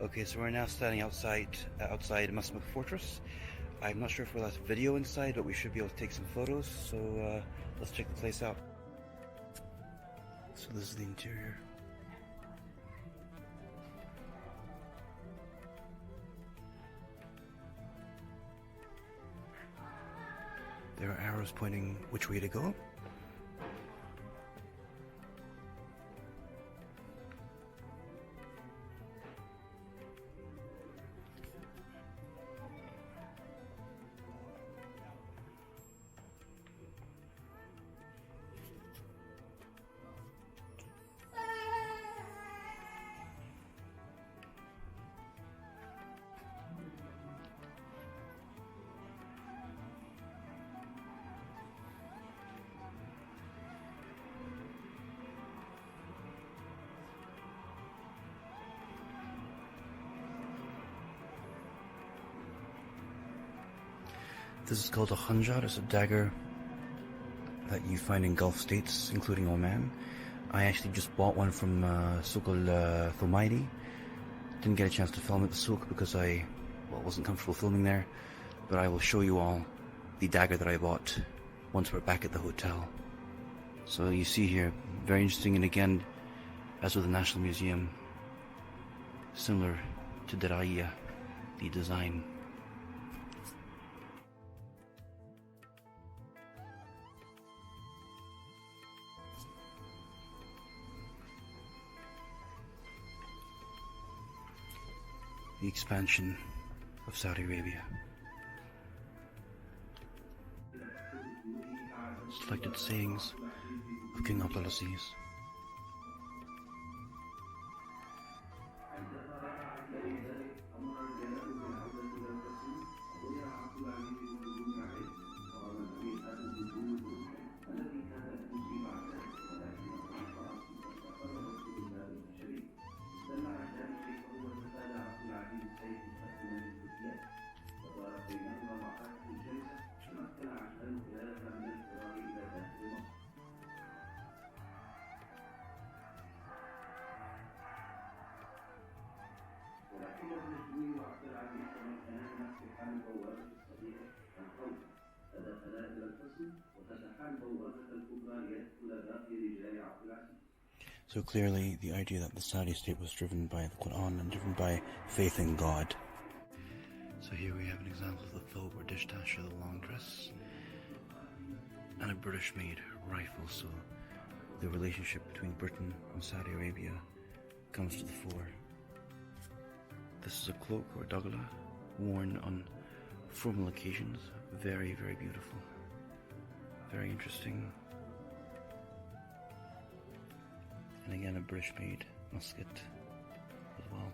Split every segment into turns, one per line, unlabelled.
Okay, so we're now standing outside Masmuk Fortress. I'm not sure if we're allowed to video inside, but we should be able to take some photos. So let's check the place out. So this is the interior. There are arrows pointing which way to go. This is called a Khanjar. It's a dagger that you find in Gulf states, including Oman. I actually just bought one from Souq Thumairi. Didn't get a chance to film at the Souq because I wasn't comfortable filming there. But I will show you all the dagger that I bought once we're back at the hotel. So you see here, very interesting, and again, as with the National Museum, similar to Diraiya, the design. The expansion of Saudi Arabia. Selected sayings of King Abdulaziz. So clearly the idea that the Saudi state was driven by the Quran and driven by faith in God. So here we have an example of the thobe or dishdash, or the long dress, and a British made rifle. So the relationship between Britain and Saudi Arabia comes to the fore. This is a cloak or dagger worn on formal occasions. Very, very beautiful. Very interesting. And again, a British made musket as well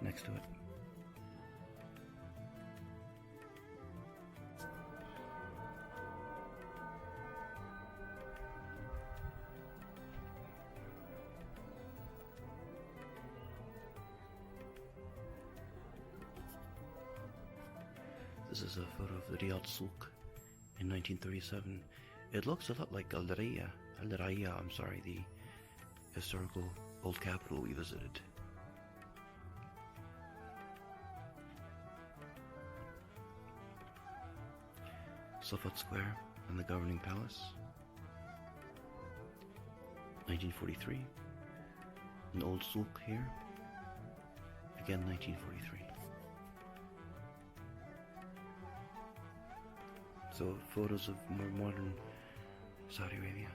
next to it. This is a photo of the Riyadh Souq in 1937. It looks a lot like Al-Diraiya, the historical old capital we visited. Safat Square and the governing palace, 1943. An old souk here, again 1943. So photos of more modern Saudi Arabia.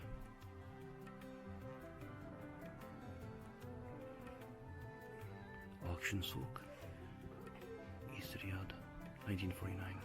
Auction Souk, East Riyadh, 1949.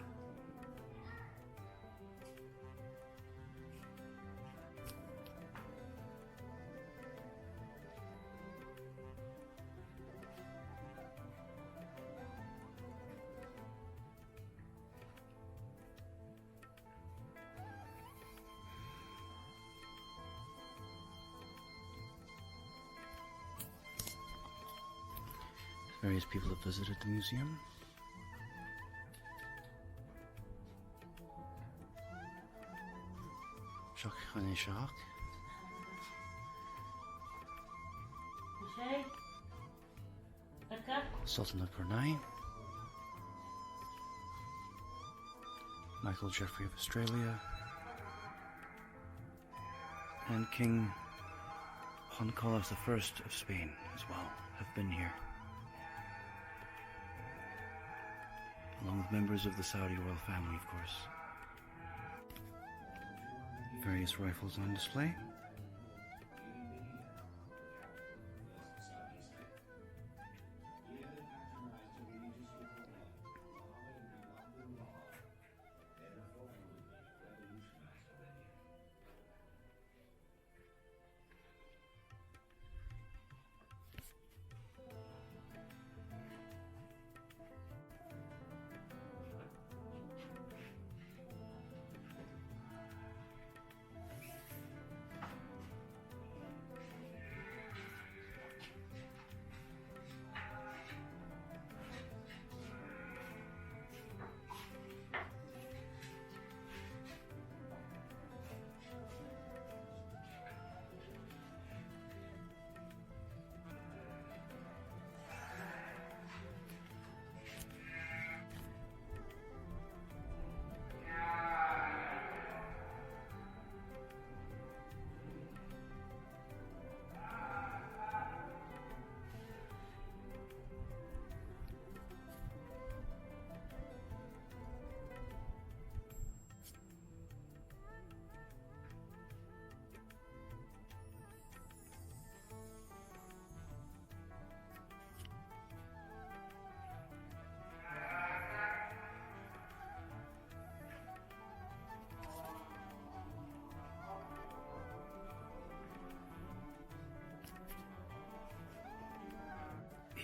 Various people have visited the museum. Shak Khane Shak. Sultan of Brunei, Michael Jeffrey of Australia, and King Juan Carlos I of Spain as well have been here, along with members of the Saudi royal family, of course. Various rifles on display.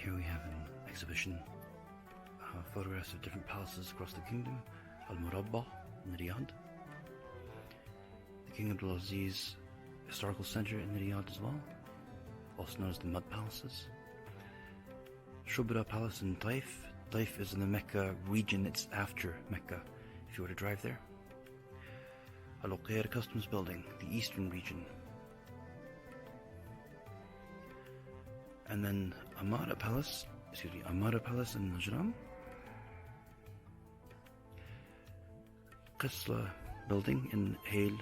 Here we have an exhibition, photographs of different palaces across the kingdom, Al-Murabba in Riyadh, the King Abdulaziz Historical Center in Riyadh as well, also known as the Mud Palaces, Shubra Palace in Taif. Taif is in the Mecca region, it's after Mecca if you were to drive there. Al-Uqair Customs Building, the eastern region. And then Amara Palace in Najran. Qisla building in Hale.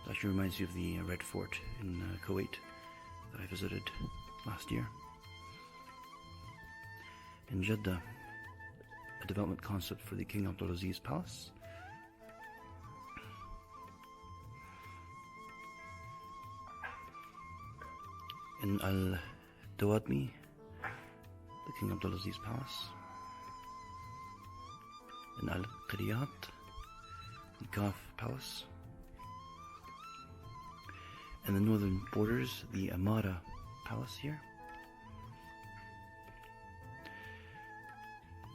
That actually reminds you of the Red Fort in Kuwait that I visited last year. In Jeddah, a development concept for the King Abdulaziz Palace. In Al-Dawadmi, the King Abdulaziz Palace. In Al-Qiriyat, the Kaf Palace. In the northern borders, the Amara Palace here.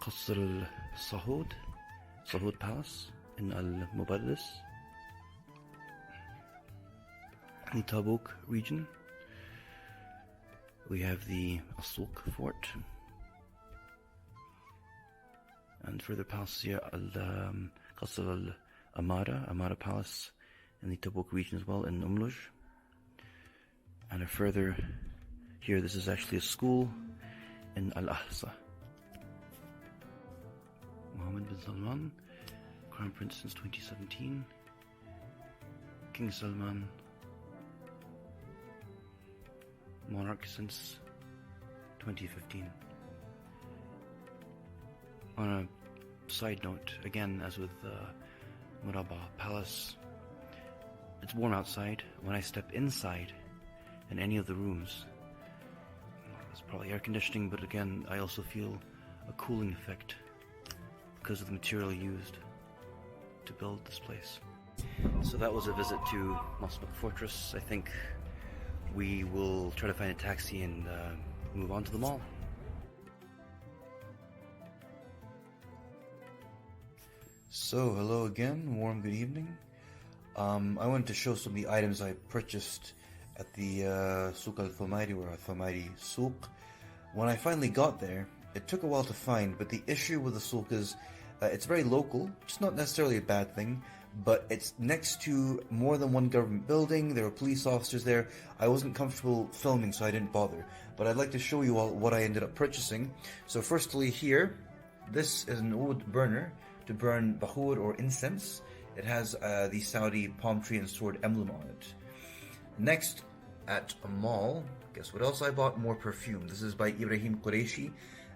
Qasr al-Sahud Palace in Al-Mubarris. In the Tabuk region, we have the Souq Fort, and further palaces here, Qasr al-Amara Palace in the Tabuk region as well, in Umluj. And a further here, this is actually a school in Al-Ahsa. Mohammed bin Salman, Crown Prince since 2017. King Salman, monarch since 2015. On a side note, again, as with Murabba Palace, it's warm outside. When I step inside in any of the rooms, it's probably air conditioning, but again, I also feel a cooling effect because of the material used to build this place. So that was a visit to Masmuk Fortress. I think we will try to find a taxi and move on to the mall. So hello again, warm good evening. I wanted to show some of the items I purchased at the Souq Thumairi, or Al-Thumairi Souq. When I finally got there, it took a while to find, but the issue with the Souq is it's very local, which is not necessarily a bad thing, but it's next to more than one government building. There are police officers there. I wasn't comfortable filming, so I didn't bother. But I'd like to show you all what I ended up purchasing. So firstly here, this is an oud burner to burn bakhur or incense. It has the Saudi palm tree and sword emblem on it. Next, at a mall, guess what else I bought? More perfume. This is by Ibrahim Qureshi.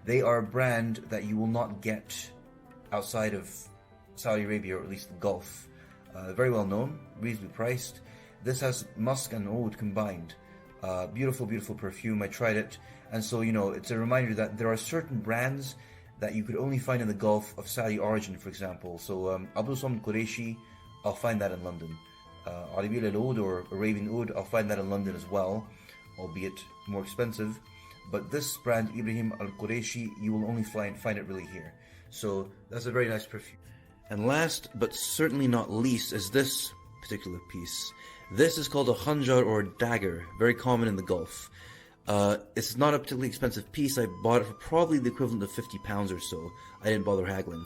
They are a brand that you will not get outside of Saudi Arabia, or at least the Gulf. Very well known, reasonably priced. This has musk and oud combined. Beautiful, beautiful perfume. I tried it, and so it's a reminder that there are certain brands that you could only find in the Gulf of Saudi origin, for example. So Abu Sam Qureshi, I'll find that in London. Arabil al-Oud or Arabian Oud, I'll find that in London as well, albeit more expensive. But this brand, Ibrahim al-Qureshi, you will only find it really here. So that's a very nice perfume. And last, but certainly not least, is this particular piece. This is called a Khanjar or dagger, very common in the Gulf. It's not a particularly expensive piece. I bought it for probably the equivalent of £50 or so. I didn't bother haggling.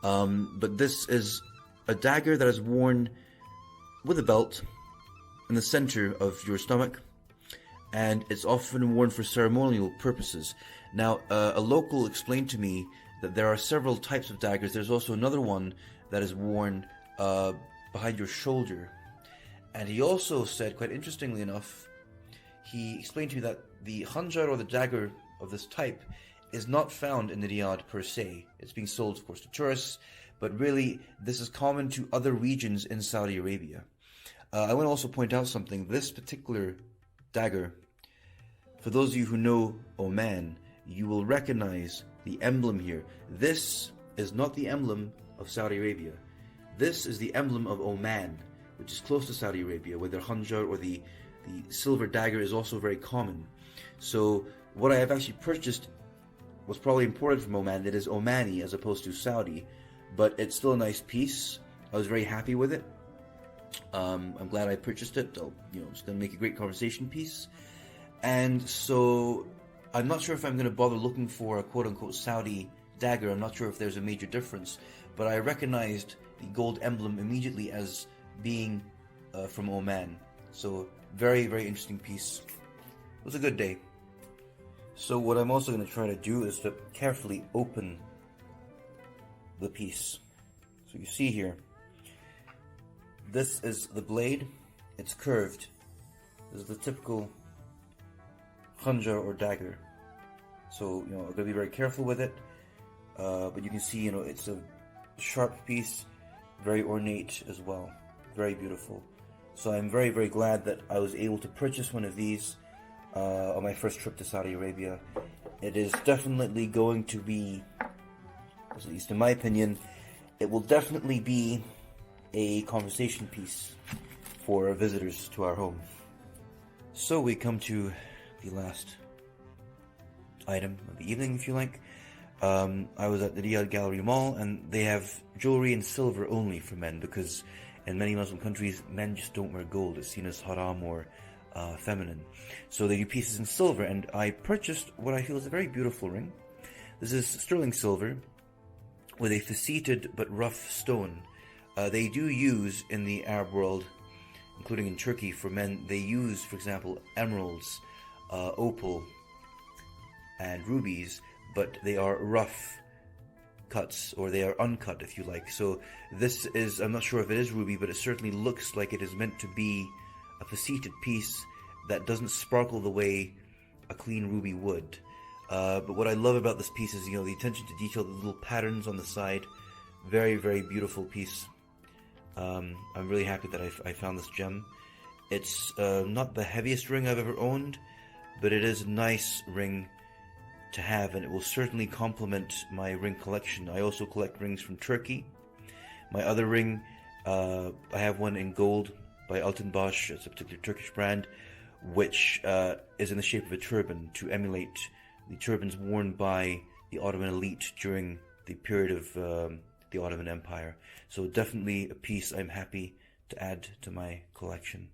But this is a dagger that is worn with a belt in the center of your stomach, and it's often worn for ceremonial purposes. Now, a local explained to me that there are several types of daggers. There's also another one that is worn behind your shoulder. And he also said, quite interestingly enough, he explained to me that the Khanjar or the dagger of this type is not found in the Riyadh per se. It's being sold, of course, to tourists, but really this is common to other regions in Saudi Arabia. I want to also point out something. This particular dagger, for those of you who know Oman, you will recognize the emblem here. This is not the emblem of Saudi Arabia. This is the emblem of Oman, which is close to Saudi Arabia, where their Khanjar or the silver dagger is also very common. So what I have actually purchased was probably imported from Oman. It is Omani as opposed to Saudi, but it's still a nice piece. I was very happy with it. I'm glad I purchased it. It's going to make a great conversation piece. And so I'm not sure if I'm going to bother looking for a quote-unquote Saudi dagger. I'm not sure if there's a major difference, but I recognized the gold emblem immediately as being from Oman. So very, very interesting piece. It was a good day. So what I'm also going to try to do is to carefully open the piece. So you see here, this is the blade. It's curved. This is the typical Khanjar or dagger. So I'm going to be very careful with it. But you can see, it's a sharp piece, very ornate as well, very beautiful. So I'm very, very glad that I was able to purchase one of these on my first trip to Saudi Arabia. It is definitely going to be, at least in my opinion, it will definitely be a conversation piece for visitors to our home. So we come to the last item of the evening, if you like. I was at the Riyadh Gallery Mall, and they have jewelry in silver only for men, because in many Muslim countries, men just don't wear gold. It's seen as haram or feminine. So they do pieces in silver, and I purchased what I feel is a very beautiful ring. This is sterling silver with a faceted but rough stone. They do use in the Arab world, including in Turkey, for men, they use, for example, emeralds, opal, and rubies, but they are rough cuts, or they are uncut, if you like. So this is, I'm not sure if it is ruby, but it certainly looks like it is meant to be a faceted piece that doesn't sparkle the way a clean ruby would. But what I love about this piece is, the attention to detail, the little patterns on the side. Very, very beautiful piece. I'm really happy that I found this gem. It's not the heaviest ring I've ever owned, but it is a nice ring to have, and it will certainly complement my ring collection. I also collect rings from Turkey. My other ring, I have one in gold by Altınbaş. It's a particular Turkish brand, which is in the shape of a turban to emulate the turbans worn by the Ottoman elite during the period of the Ottoman Empire. So definitely a piece I'm happy to add to my collection.